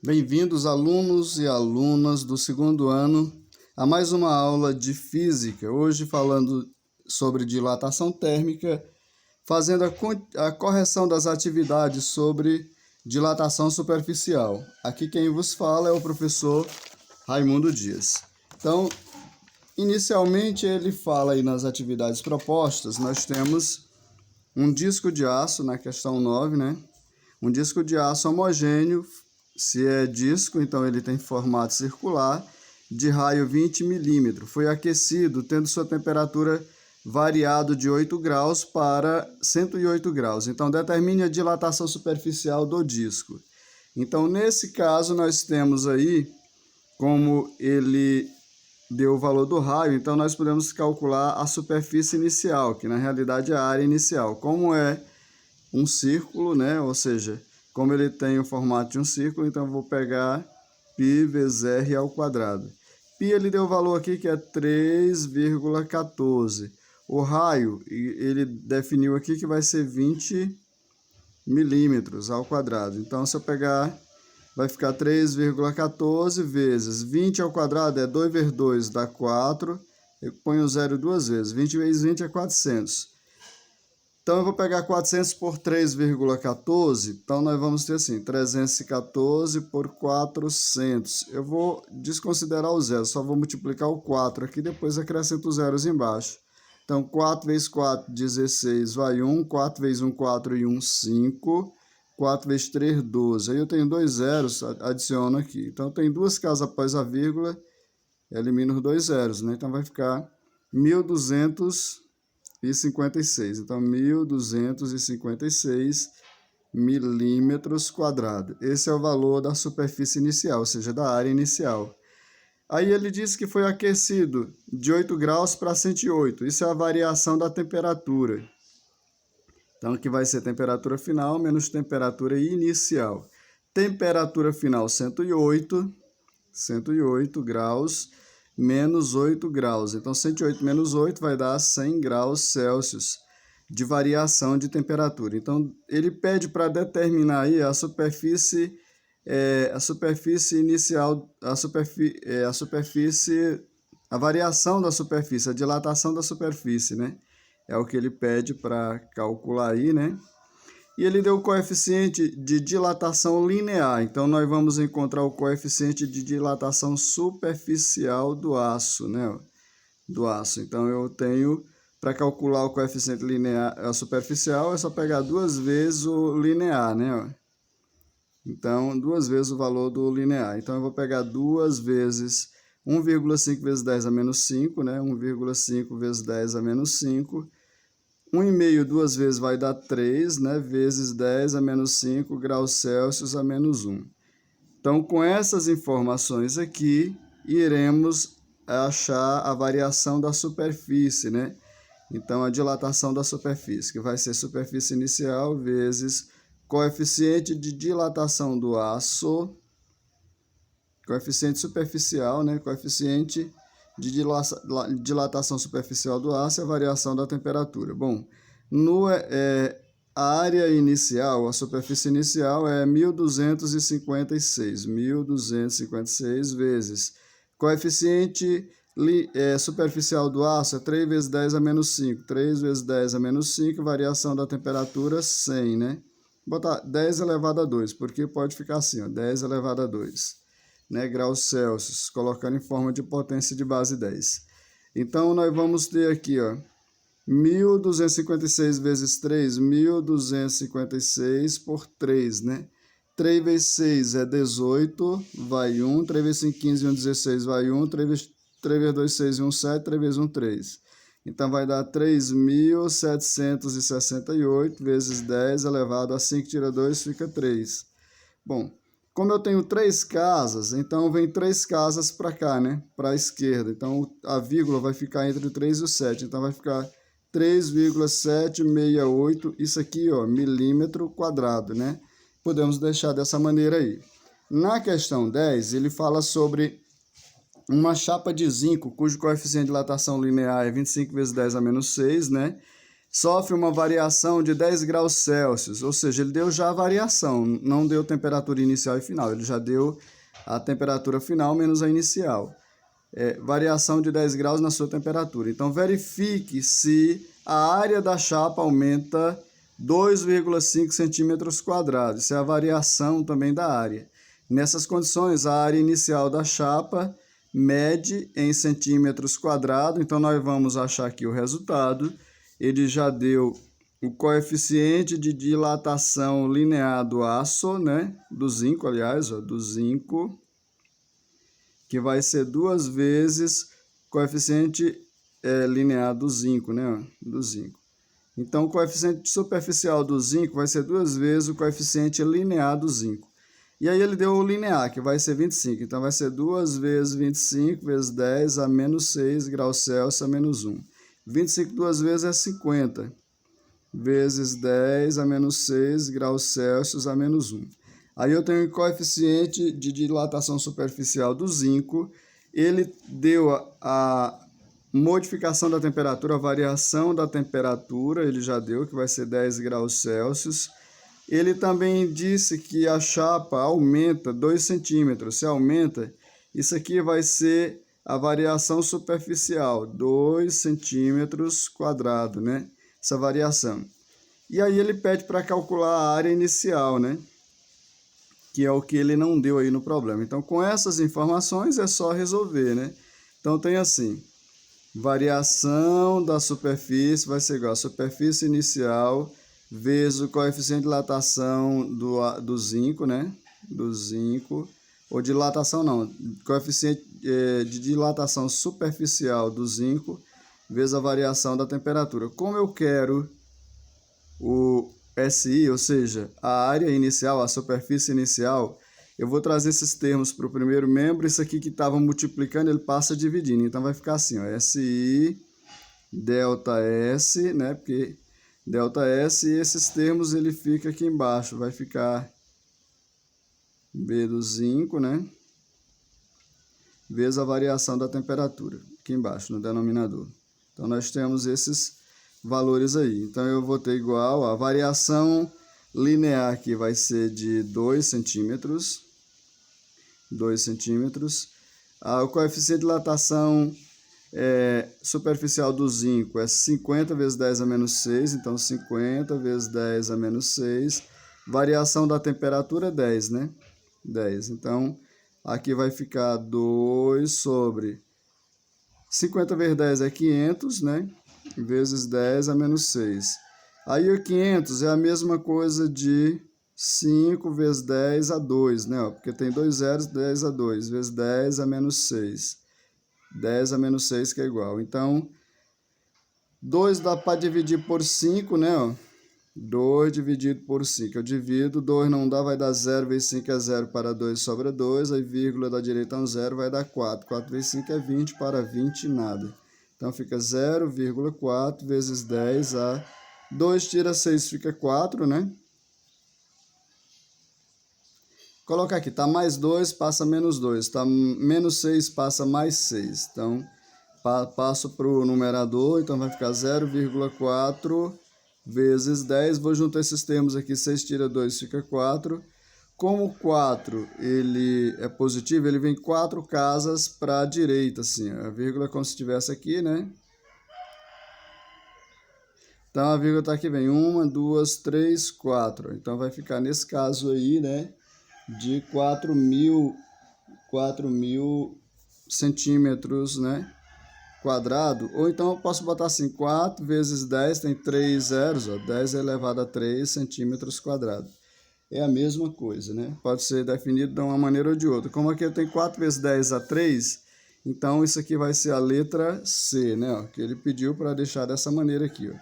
Bem-vindos, alunos e alunas do segundo ano, a mais uma aula de física. Hoje falando sobre dilatação térmica, fazendo a correção das atividades sobre dilatação superficial. Aqui quem vos fala é o professor Raimundo Dias. Então, inicialmente ele fala aí nas atividades propostas, nós temos um disco de aço na questão 9, né? Um disco de aço homogêneo. Se é disco, então ele tem formato circular, de raio 20 milímetros. Foi aquecido, tendo sua temperatura variado de 8 graus para 108 graus. Então, determine a dilatação superficial do disco. Então, nesse caso, nós temos aí, como ele deu o valor do raio, então nós podemos calcular a superfície inicial, que na realidade é a área inicial. Como é um círculo, né? Ou seja, como ele tem o formato de um círculo, então eu vou pegar π vezes r ao quadrado. Π ele deu o valor aqui que é 3,14. O raio, ele definiu aqui que vai ser 20 milímetros ao quadrado. Então, se eu pegar, vai ficar 3,14 vezes 20 ao quadrado, é 2 vezes 2 dá 4. Eu ponho o zero duas vezes. 20 vezes 20 é 400. Então, eu vou pegar 400 por 3,14, então nós vamos ter assim, 314 por 400. Eu vou desconsiderar o zero, só vou multiplicar o 4 aqui, depois acrescento os zeros embaixo. Então, 4 vezes 4, 16, vai 1, 4 vezes 1, 4 e 1, 5, 4 vezes 3, 12. Aí eu tenho dois zeros, adiciono aqui. Então, tem duas casas após a vírgula, elimino os dois zeros, né? Então, vai ficar 1.256. Então, 1.256 milímetros quadrados. Esse é o valor da superfície inicial, ou seja, da área inicial. Aí ele diz que foi aquecido de 8 graus para 108. Isso é a variação da temperatura. Então, aqui vai ser temperatura final menos temperatura inicial. Temperatura final 108 graus menos 8 graus. Então, 108 menos 8 vai dar 100 graus Celsius de variação de temperatura. Então, ele pede para determinar aí a superfície inicial, a variação da superfície, a dilatação da superfície, né? É o que ele pede para calcular aí, né? E ele deu o coeficiente de dilatação linear. Então, nós vamos encontrar o coeficiente de dilatação superficial do aço, né? Do aço. Então, eu tenho, para calcular o coeficiente linear, a superficial, é só pegar duas vezes o linear, né? Então, duas vezes o valor do linear. Então, eu vou pegar duas vezes 1,5 vezes 10 a menos 5, né? 1,5 vezes 10 a menos 5. 1,5 duas vezes vai dar 3, né? Vezes 10 a menos 5 graus Celsius a menos 1. Então, com essas informações aqui, iremos achar a variação da superfície, né? Então, a dilatação da superfície, que vai ser superfície inicial vezes coeficiente de dilatação do aço, coeficiente superficial, né? Coeficiente de dilatação superficial do aço é a variação da temperatura. Bom, a área inicial, a superfície inicial é 1.256 vezes coeficiente superficial do aço é 3 vezes 10 a menos 5. 3 vezes 10 a menos 5, variação da temperatura 100, né? Vou botar 10 elevado a 2, porque pode ficar assim, ó, 10 elevado a 2. Né, graus Celsius, colocando em forma de potência de base 10. Então, nós vamos ter aqui, ó, 1.256 vezes 3, 1.256 por 3, né? 3 vezes 6 é 18, vai 1. 3 vezes 5, 15, 1, 16, vai 1. 3 vezes 2, 6 e 1, 7. 3 vezes 1, 3. Então, vai dar 3.768 vezes 10 elevado a 5, tira 2, fica 3. Bom, como eu tenho três casas, então vem três casas para cá, né? Para a esquerda. Então, a vírgula vai ficar entre o 3 e o 7. Então, vai ficar 3,768, isso aqui, ó, milímetro quadrado, né? Podemos deixar dessa maneira aí. Na questão 10, ele fala sobre uma chapa de zinco, cujo coeficiente de dilatação linear é 25 vezes 10 a menos 6, né? sofre uma variação de 10 graus Celsius, ou seja, ele deu já a variação, não deu temperatura inicial e final, ele já deu a temperatura final menos a inicial. Variação de 10 graus na sua temperatura. Então, verifique se a área da chapa aumenta 2,5 centímetros quadrados. Isso é a variação também da área. Nessas condições, a área inicial da chapa mede em centímetros quadrados. Então, nós vamos achar aqui o resultado. Ele já deu o coeficiente de dilatação linear do aço, né? Do zinco, aliás, ó, do zinco, que vai ser 2 vezes coeficiente linear do zinco, né? Do zinco. Então, o coeficiente superficial do zinco vai ser 2 vezes o coeficiente linear do zinco. E aí ele deu o linear, que vai ser 25. Então, vai ser 2 vezes 25 vezes 10 a menos 6 graus Celsius a menos 1. 25 duas vezes é 50. Vezes 10 a menos 6 graus Celsius a menos 1. Aí eu tenho o coeficiente de dilatação superficial do zinco. Ele deu a modificação da temperatura, a variação da temperatura, ele já deu, que vai ser 10 graus Celsius. Ele também disse que a chapa aumenta 2 centímetros. Se aumenta, isso aqui vai ser a variação superficial, 2 centímetros quadrados, né? Essa variação. E aí ele pede para calcular a área inicial, né? Que é o que ele não deu aí no problema. Então, com essas informações é só resolver, né? Então, tem assim, variação da superfície vai ser igual a superfície inicial vezes o coeficiente de dilatação do zinco, né? Do zinco, ou dilatação não, coeficiente de dilatação superficial do zinco vezes a variação da temperatura. Como eu quero o SI, ou seja, a área inicial, a superfície inicial, eu vou trazer esses termos para o primeiro membro. Isso aqui que estava multiplicando, ele passa dividindo. Então, vai ficar assim, ó, SI, delta S, né? Porque delta S, e esses termos, ele fica aqui embaixo. Vai ficar B do zinco, né? Vezes a variação da temperatura, aqui embaixo, no denominador. Então, nós temos esses valores aí. Então, eu vou ter igual a variação linear aqui vai ser de 2 centímetros. 2 centímetros. O coeficiente de dilatação superficial do zinco é 50 vezes 10 a menos 6. Então, 50 vezes 10 a menos 6. Variação da temperatura é 10, né? 10. Então, aqui vai ficar 2 sobre 50 vezes 10 é 500, né? Vezes 10 a menos 6. Aí o 500 é a mesma coisa de 5 vezes 10 a 2, né? Porque tem 2 zeros, 10 a 2, vezes 10 a menos 6. 10 a menos 6 que é igual. Então, 2 dá para dividir por 5, né? 2 dividido por 5. Eu divido, 2 não dá, vai dar 0 vezes 5 é 0, para 2 sobra 2. Aí vírgula da direita é um 0, vai dar 4. 4 vezes 5 é 20, para 20 nada. Então, fica 0,4 vezes 10 a 2 tira 6, fica 4, né? Colocar aqui, tá mais 2, passa menos 2. Tá menos 6, passa mais 6. Então, passo para o numerador, então vai ficar 0,4 vezes 10. Vou juntar esses termos aqui, 6 tira 2, fica 4. Como 4 ele é positivo, ele vem 4 casas para a direita, assim, a vírgula como se estivesse aqui, né? Então, a vírgula está aqui, vem 1, 2, 3, 4. Então, vai ficar nesse caso aí, né? De 4.000 centímetros, né? Quadrado. Ou então, eu posso botar assim, 4 vezes 10, tem 3 zeros, ó. 10 elevado a 3 centímetros quadrados. É a mesma coisa, né? Pode ser definido de uma maneira ou de outra. Como aqui eu tenho 4 vezes 10 a 3, então isso aqui vai ser a letra C, né? Ó, que ele pediu para deixar dessa maneira aqui, ó.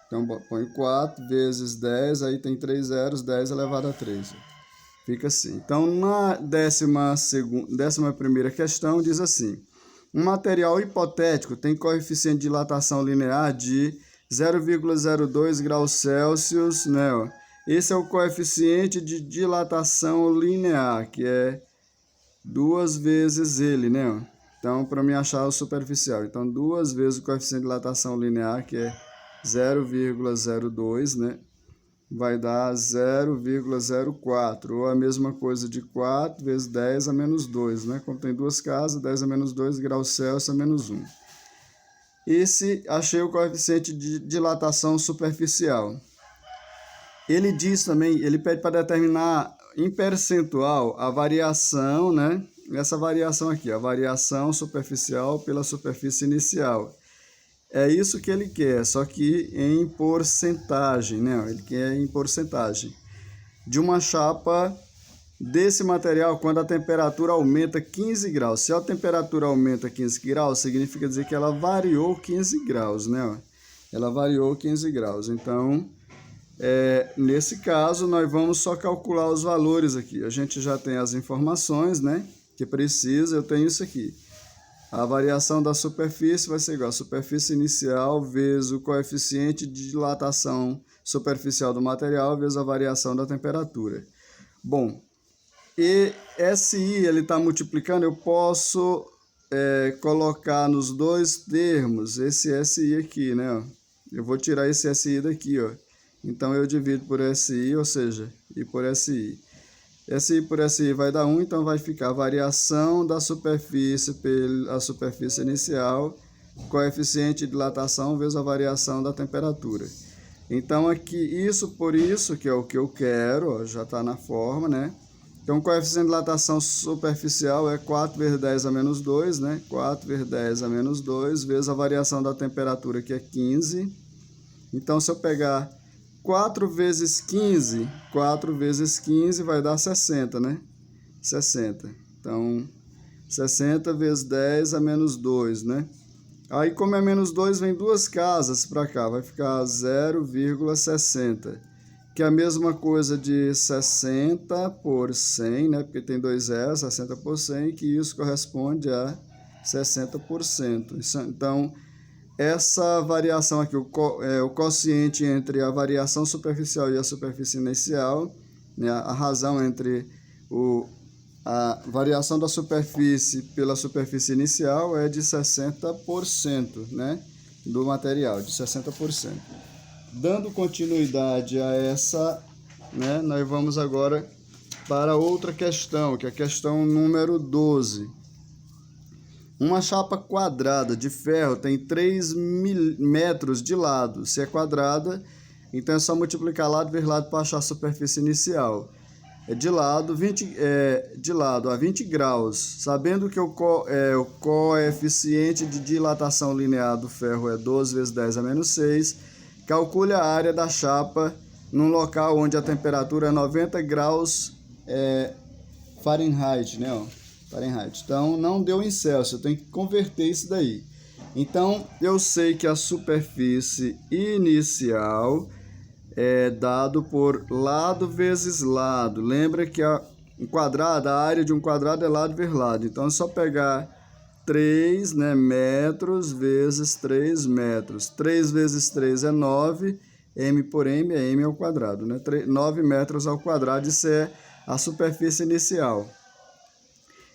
Então, põe 4 vezes 10, aí tem 3 zeros, 10 elevado a 3. Ó. Fica assim. Então, na 11ª questão, diz assim: um material hipotético tem coeficiente de dilatação linear de 0,02 graus Celsius, né? Ó. Esse é o coeficiente de dilatação linear, que é 2 vezes ele, né? Então, para me achar o superficial. Então, 2 vezes o coeficiente de dilatação linear, que é 0,02, né? Vai dar 0,04, ou a mesma coisa de 4 vezes 10 a menos 2, né? Como tem duas casas, 10 a menos 2 graus Celsius a menos 1. Achei o coeficiente de dilatação superficial. Ele diz também, ele pede para determinar em percentual a variação, né? Essa variação aqui, a variação superficial pela superfície inicial. É isso que ele quer, só que em porcentagem, né? Ele quer em porcentagem. De uma chapa desse material, quando a temperatura aumenta 15 graus. Se a temperatura aumenta 15 graus, significa dizer que ela variou 15 graus, né? Ela variou 15 graus. Então, nesse caso, nós vamos só calcular os valores aqui. A gente já tem as informações, né? Que precisa, eu tenho isso aqui. A variação da superfície vai ser igual a superfície inicial vezes o coeficiente de dilatação superficial do material vezes a variação da temperatura. Bom, e SI ele está multiplicando, eu posso colocar nos dois termos esse SI aqui, né? Eu vou tirar esse SI daqui, ó. Então eu divido por SI, ou seja, e por SI. SI por SI vai dar 1, então vai ficar a variação da superfície pela superfície inicial, coeficiente de dilatação vezes a variação da temperatura. Então aqui, isso por isso, que é o que eu quero, ó, já está na forma, né? Então o coeficiente de dilatação superficial é 4 vezes 10 a menos 2, né? 4 vezes 10 a menos 2 vezes a variação da temperatura, que é 15. Então se eu pegar 4 vezes 15 vai dar 60, né? 60. Então, 60 vezes 10 a menos 2, né? Aí, como é menos 2, vem duas casas para cá. Vai ficar 0,60. Que é a mesma coisa de 60 por 100, né? Porque tem dois zeros, 60 por 100, que isso corresponde a 60%. Então, essa variação aqui, o quociente entre a variação superficial e a superfície inicial, né, a razão entre a variação da superfície pela superfície inicial é de 60%, né, do material, de 60%. Dando continuidade a essa, né, nós vamos agora para outra questão, que é a questão número 12. Uma chapa quadrada de ferro tem 3 metros de lado. Se é quadrada, então é só multiplicar lado vezes lado para achar a superfície inicial. De lado a 20 graus. Sabendo que o coeficiente de dilatação linear do ferro é 12 vezes 10 a menos 6, calcule a área da chapa num local onde a temperatura é 90 graus Fahrenheit, né? Ó. Fahrenheit. Então, não deu em Celsius, eu tenho que converter isso daí. Então, eu sei que a superfície inicial é dado por lado vezes lado. Lembra que a área de um quadrado é lado vezes lado. Então, é só pegar 3, né, metros vezes 3 metros. 3 vezes 3 é 9, m por m é m ao quadrado, né? 9 metros ao quadrado, isso é a superfície inicial.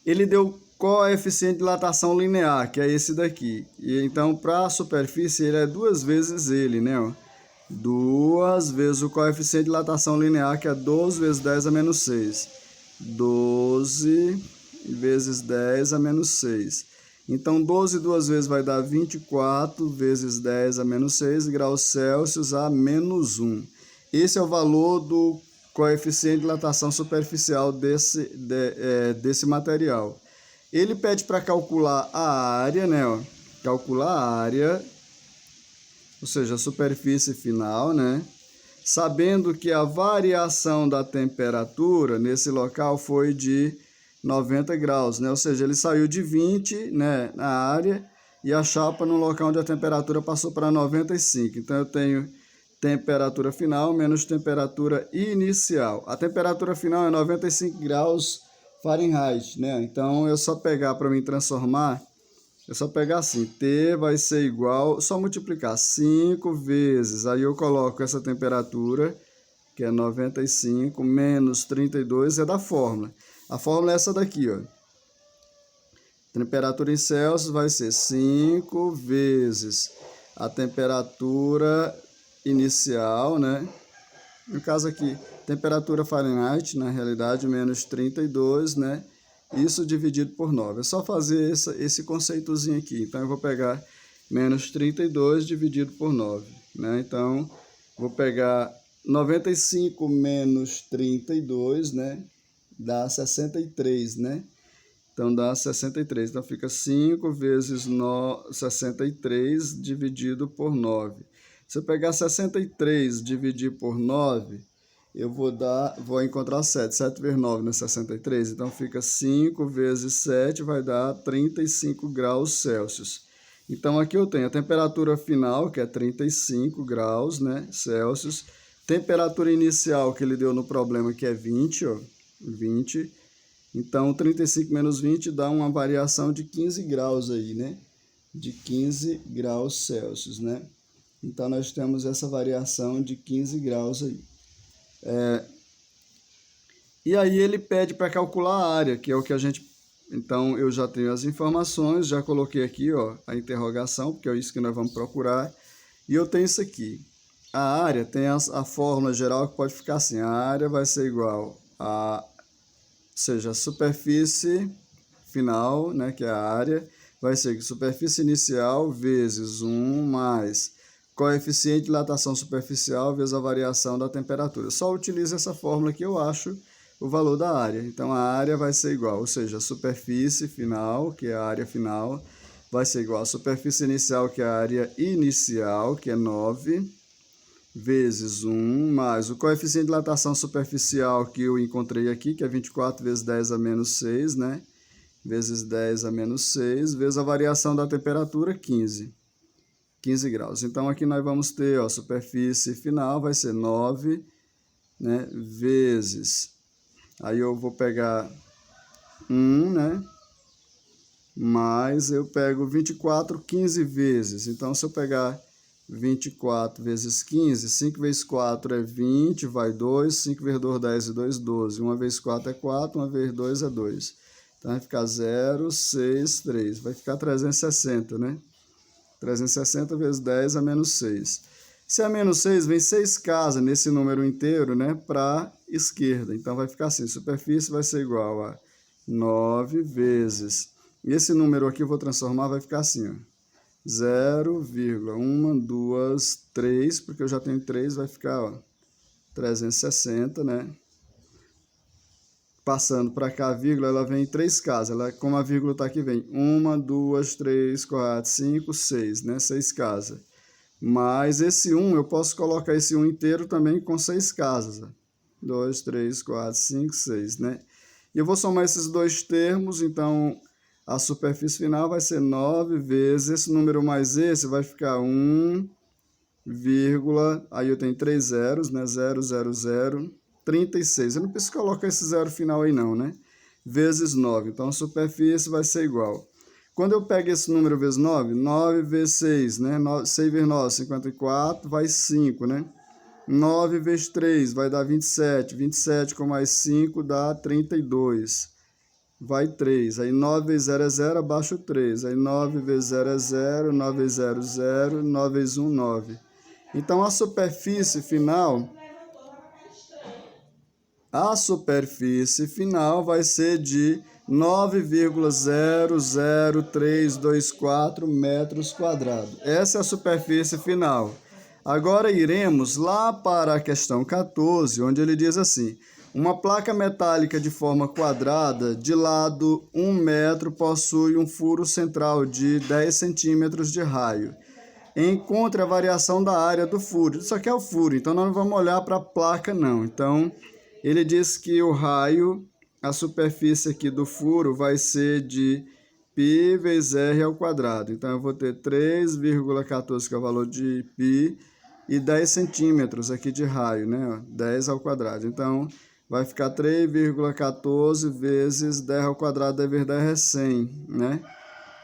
Ele deu coeficiente de dilatação linear, que é esse daqui. E então, para a superfície, ele é 2 vezes ele, né? Ó. 2 vezes o coeficiente de dilatação linear, que é 12 vezes 10 a menos 6. 12 vezes 10 a menos 6. Então, 12 duas vezes vai dar 24 vezes 10 a menos 6 graus Celsius a menos 1. Esse é o valor do coeficiente de dilatação superficial desse material. Ele pede para calcular a área, né? Ó, calcular a área, ou seja, a superfície final, né? Sabendo que a variação da temperatura nesse local foi de 90 graus, né? Ou seja, ele saiu de 20, né, na área e a chapa no local onde a temperatura passou para 95. Então, eu tenho temperatura final menos temperatura inicial. A temperatura final é 95 graus Fahrenheit, né? Então, eu só pegar para mim transformar, é só pegar assim, T vai ser igual, só multiplicar 5 vezes, aí eu coloco essa temperatura, que é 95, menos 32, é da fórmula. A fórmula é essa daqui, ó. Temperatura em Celsius vai ser 5 vezes a temperatura inicial, né? No caso aqui, temperatura Fahrenheit, na realidade, menos 32, né? Isso dividido por 9. É só fazer esse conceitozinho aqui. Então, eu vou pegar menos 32 dividido por 9, né? Então, vou pegar 95 menos 32, né? Dá 63, né? Então, dá 63. Então, fica 5 vezes 63 dividido por 9. Se eu pegar 63 e dividir por 9, eu vou encontrar 7. 7 vezes 9, né? 63. Então, fica 5 vezes 7, vai dar 35 graus Celsius. Então, aqui eu tenho a temperatura final, que é 35 graus, né? Celsius. Temperatura inicial que ele deu no problema, que é 20, ó. 20. Então, 35 menos 20 dá uma variação de 15 graus aí, né? De 15 graus Celsius, né? Então, nós temos essa variação de 15 graus aí. E aí ele pede para calcular a área, que é o que a gente... Então, eu já tenho as informações, já coloquei aqui, ó, a interrogação, porque é isso que nós vamos procurar. E eu tenho isso aqui. A área tem a fórmula geral que pode ficar assim. A área vai ser igual a... Ou seja, a superfície final, né, que é a área, vai ser superfície inicial vezes 1 mais coeficiente de dilatação superficial vezes a variação da temperatura. Só utilize essa fórmula que eu acho o valor da área. Então, a área vai ser igual, ou seja, a superfície final, que é a área final, vai ser igual a superfície inicial, que é a área inicial, que é 9, vezes 1, mais o coeficiente de dilatação superficial que eu encontrei aqui, que é 24 vezes 10 a menos 6, né? Vezes 10 a menos 6, vezes a variação da temperatura, 15 graus. Então, aqui nós vamos ter, ó, superfície final vai ser 9, né? Vezes, aí eu vou pegar 1, né? Mais eu pego 24, 15 vezes. Então, se eu pegar 24 vezes 15, 5 vezes 4 é 20, vai 2, 5 vezes 2, 10 e 2, 12. 1 vezes 4 é 4, 1 vezes 2 é 2. Então, vai ficar 0, 6, 3. Vai ficar 360, né? 360 vezes 10 a menos 6. Se a menos 6, vem 6 casas nesse número inteiro, né? Para a esquerda. Então, vai ficar assim. Superfície vai ser igual a 9 vezes... E esse número aqui eu vou transformar, vai ficar assim, ó. 0,1, 2, 3, porque eu já tenho 3, vai ficar, ó, 360, né? Passando para cá a vírgula, ela vem em 3 casas. Ela, como a vírgula está aqui, vem 1, 2, 3, 4, 5, 6, né? 6 casas. Mas esse 1, eu posso colocar esse 1 inteiro também com 6 casas. 2, 3, 4, 5, 6, né? E eu vou somar esses dois termos, então... A superfície final vai ser 9 vezes, esse número mais esse vai ficar 1, aí eu tenho 3 zeros, né? 0, 0, 0, 36. Eu não preciso colocar esse zero final aí não, né? Vezes 9. Então, a superfície vai ser igual. Quando eu pego esse número vezes 9, 9 vezes 6, né? 6 vezes 9, 54, vai 5, né? 9 vezes 3 vai dar 27. 27 com mais 5 dá 32. Vai 3, aí 9 vezes 0 é 0, abaixo 3, aí 9 vezes 0 é 0, 9 vezes 0 é 0, 9 vezes 1, 9. Então, a superfície final vai ser de 9,00324 metros quadrados. Essa é a superfície final. Agora, iremos lá para a questão 14, onde ele diz assim... Uma placa metálica de forma quadrada, de lado 1 metro, possui um furo central de 10 centímetros de raio. Encontre a variação da área do furo. Isso aqui é o furo, então nós não vamos olhar para a placa, não. Então, ele diz que o raio, a superfície aqui do furo, vai ser de π vezes r ao quadrado. Então, eu vou ter 3,14, que é o valor de π, e 10 centímetros aqui de raio, né? 10 ao quadrado. Então... vai ficar 3,14 vezes 10 ao quadrado, 10 vezes 10 é 100, né?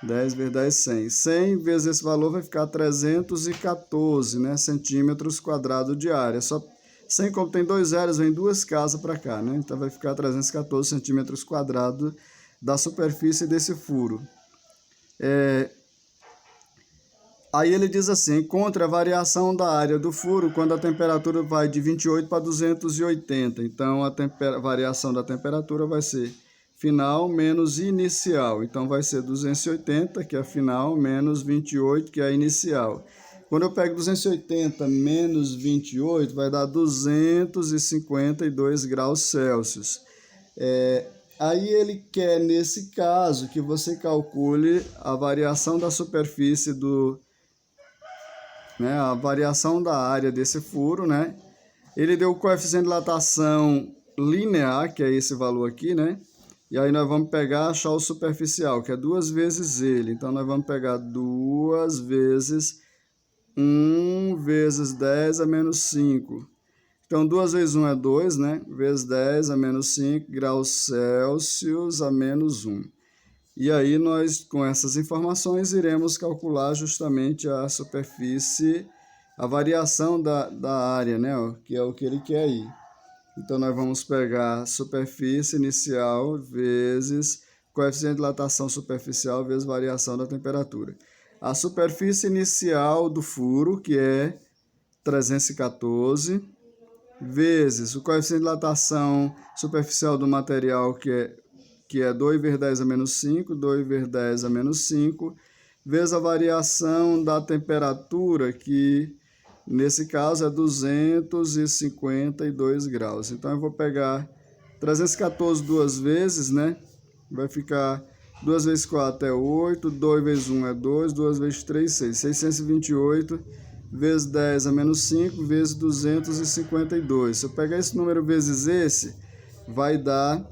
10 vezes 10 é 100. 100 vezes esse valor vai ficar 314, né? Centímetros quadrados de área. Só 100, como tem 2 zeros, vem 2 casas para cá, né? Então, vai ficar 314 centímetros quadrados da superfície desse furo. Aí ele diz assim, encontre a variação da área do furo quando a temperatura vai de 28 para 280. Então, a variação da temperatura vai ser final menos inicial. Então, vai ser 280, que é a final, menos 28, que é a inicial. Quando eu pego 280 menos 28, vai dar 252 graus Celsius. Aí ele quer, nesse caso, que você calcule a variação da superfície a variação da área desse furo, né? Ele deu o coeficiente de dilatação linear, que é esse valor aqui, né? E aí nós vamos pegar, achar o superficial, que é 2 vezes ele. Então, nós vamos pegar 2 vezes 1 vezes 10 a menos 5. Então, 2 vezes 1 é 2, né? Vezes 10 a menos 5 graus Celsius a menos 1. E aí nós, com essas informações, iremos calcular justamente a superfície, a variação da área, né? Que é o que ele quer aí. Então, nós vamos pegar superfície inicial vezes coeficiente de dilatação superficial vezes variação da temperatura. A superfície inicial do furo, que é 314, vezes o coeficiente de dilatação superficial do material, que é 2 vezes 10 a menos 5, 2 vezes 10 a menos 5, vezes a variação da temperatura, que nesse caso é 252 graus. Então, eu vou pegar 314 duas vezes, né? Vai ficar 2 vezes 4 é 8, 2 vezes 1 é 2, 2 vezes 3, 6. 628 vezes 10 a menos 5 vezes 252. Se eu pegar esse número vezes esse, vai dar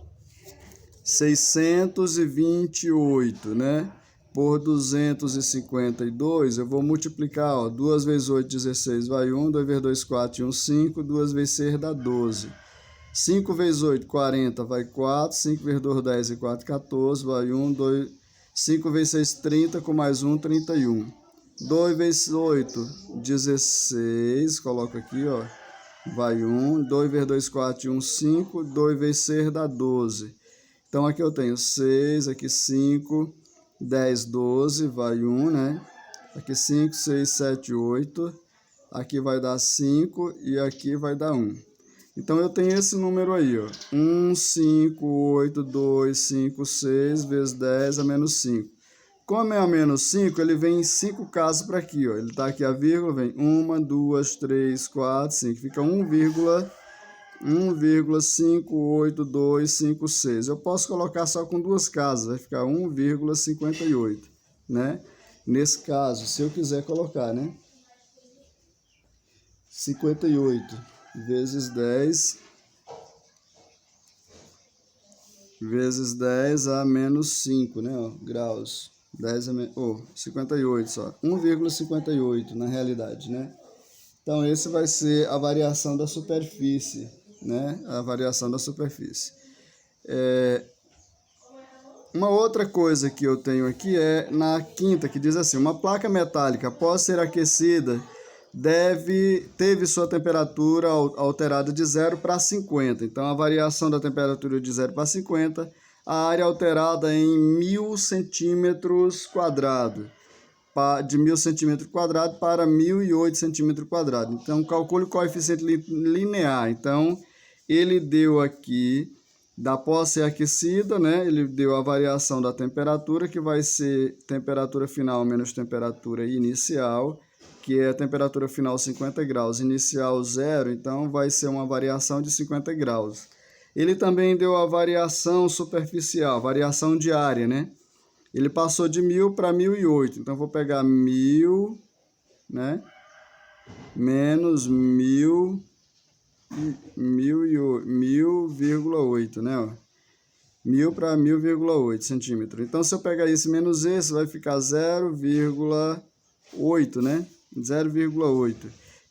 628, né? Por 252, eu vou multiplicar, ó, 2 vezes 8, 16, vai 1, 2 vezes 2, 4, e 1, 5, 2 vezes 6 dá 12. 5 vezes 8, 40, vai 4, 5 vezes 2, 10 e 4, 14, vai 1, 2, 5 vezes 6, 30, com mais 1, 31. 2 vezes 8, 16, coloco aqui, ó, vai 1, 2 vezes 2, 4, e 1, 5, 2 vezes 6 dá 12. Então, aqui eu tenho 6, aqui 5, 10, 12, vai 1, né? Aqui 5, 6, 7, 8, aqui vai dar 5 e aqui vai dar 1. Então, eu tenho esse número aí, ó, 1, 5, 8, 2, 5, 6, vezes 10 a menos 5. Como é a menos 5, ele vem em 5 casos para aqui, ó. Ele está aqui a vírgula, vem 1, 2, 3, 4, 5. Fica 1,58256. Eu posso colocar só com duas casas, vai ficar 1,58, né? Nesse caso, se eu quiser colocar, né? 58 vezes 10 a menos 5, né? Ó, graus. 10 a menos, 58 só. 1,58 na realidade, né? Então, esse vai ser a variação da superfície, né? A variação da superfície. Uma outra coisa que eu tenho aqui é na quinta, que diz assim: uma placa metálica, após ser aquecida, teve sua temperatura alterada de 0 para 50. Então, a variação da temperatura de 0 para 50, a área alterada em 1000 centímetros quadrados. De 1000 centímetros quadrados para 1008 centímetros quadrados. Então, calcule o coeficiente linear. Então, ele deu aqui, após ser aquecida, né? Ele deu a variação da temperatura, que vai ser temperatura final menos temperatura inicial, que é a temperatura final 50 graus, inicial 0, então vai ser uma variação de 50 graus. Ele também deu a variação superficial, variação de área, né? Ele passou de 1000 para 1008, então vou pegar 1000, né? Menos 1000,8, né? Ó. 1000 para 1000,8 centímetros. Então, se eu pegar esse menos esse, vai ficar 0,8, né? 0,8,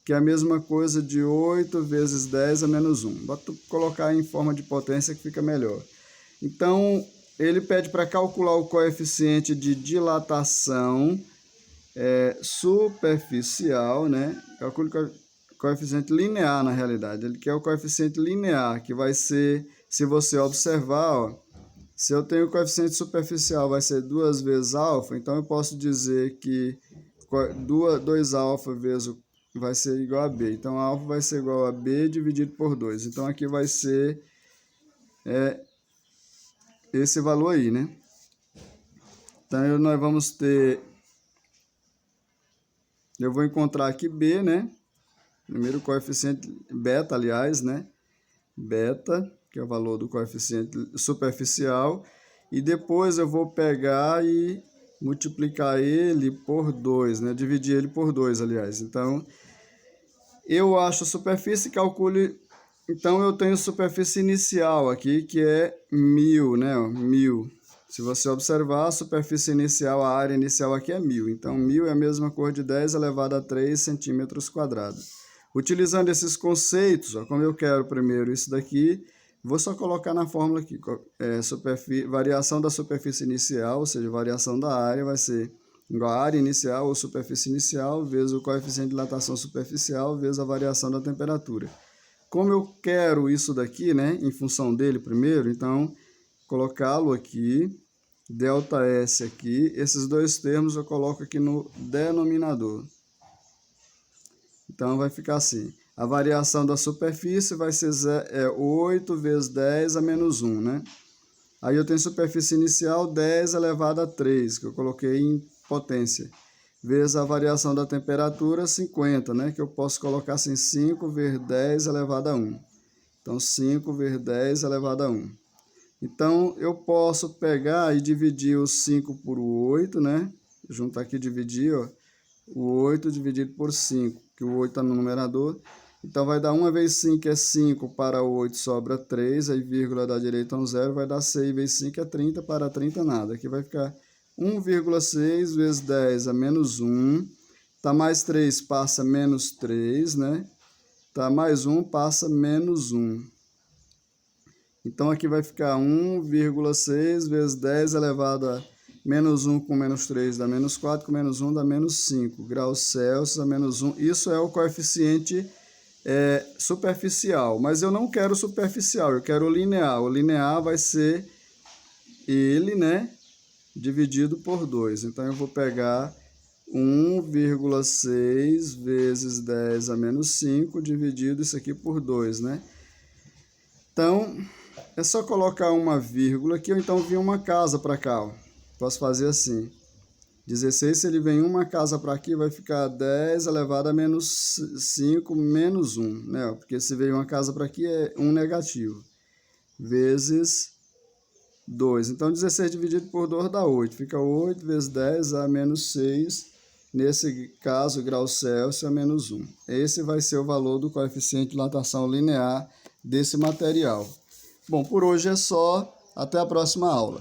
que é a mesma coisa de 8 vezes 10 a menos 1. Vou colocar em forma de potência que fica melhor. Então, ele pede para calcular o coeficiente de dilatação superficial, né? Calcule o coeficiente linear, na realidade. Ele quer o coeficiente linear, que vai ser, se você observar, ó, se eu tenho o coeficiente superficial vai ser 2 vezes alfa, então eu posso dizer que 2 alfa vezes vai ser igual a B. Então, alfa vai ser igual a B dividido por 2. Então, aqui vai ser esse valor aí, né? Então, nós vamos ter... Eu vou encontrar aqui B, né? Primeiro coeficiente beta, aliás, né? Beta, que é o valor do coeficiente superficial. E depois eu vou pegar e multiplicar ele por 2, né? Dividir ele por 2, aliás. Então, eu acho a superfície, calcule... Então, eu tenho superfície inicial aqui, que é 1000, né? 1000. Se você observar, a superfície inicial, a área inicial aqui é 1000. Então, 1000 é a mesma coisa de 10 elevado a 3 centímetros quadrados. Utilizando esses conceitos, ó, como eu quero primeiro isso daqui, vou só colocar na fórmula aqui. Variação da superfície inicial, ou seja, variação da área, vai ser igual a área inicial ou superfície inicial vezes o coeficiente de dilatação superficial vezes a variação da temperatura. Como eu quero isso daqui, né, em função dele primeiro, então, colocá-lo aqui, ΔS aqui, esses dois termos eu coloco aqui no denominador. Então, vai ficar assim, a variação da superfície vai ser 8 vezes 10 a menos 1, né? Aí eu tenho superfície inicial 10 elevado a 3, que eu coloquei em potência, vezes a variação da temperatura 50, né? Que eu posso colocar assim, 5 vezes 10 elevado a 1. Então, 5 vezes 10 elevado a 1. Então, eu posso pegar e dividir o 5 por 8, né? Juntar aqui e dividir, ó, o 8 dividido por 5, que o 8 está no numerador. Então, vai dar 1 vezes 5 é 5, para 8 sobra 3, aí vírgula dá direito a um zero, vai dar 6 vezes 5 é 30, para 30 nada. Aqui vai ficar 1,6 vezes 10 a menos 1, tá mais 3, passa menos 3, né? Tá mais 1, passa menos 1. Então, aqui vai ficar 1,6 vezes 10 elevado a menos 1 com menos 3 dá menos 4, com menos 1 dá menos 5 graus Celsius a menos 1. Isso é o coeficiente superficial, mas eu não quero superficial, eu quero linear. O linear vai ser ele, né, dividido por 2. Então, eu vou pegar 1,6 vezes 10 a menos 5, dividido isso aqui por 2, né? Então, é só colocar uma vírgula aqui, ou então vir uma casa para cá, ó. Posso fazer assim. 16, se ele vem uma casa para aqui, vai ficar 10 elevado a menos 5 menos 1, né? Porque se veio uma casa para aqui, é 1 negativo. Vezes 2. Então, 16 dividido por 2 dá 8. Fica 8 vezes 10 a menos 6. Nesse caso, graus Celsius a menos 1. Esse vai ser o valor do coeficiente de dilatação linear desse material. Bom, por hoje é só. Até a próxima aula.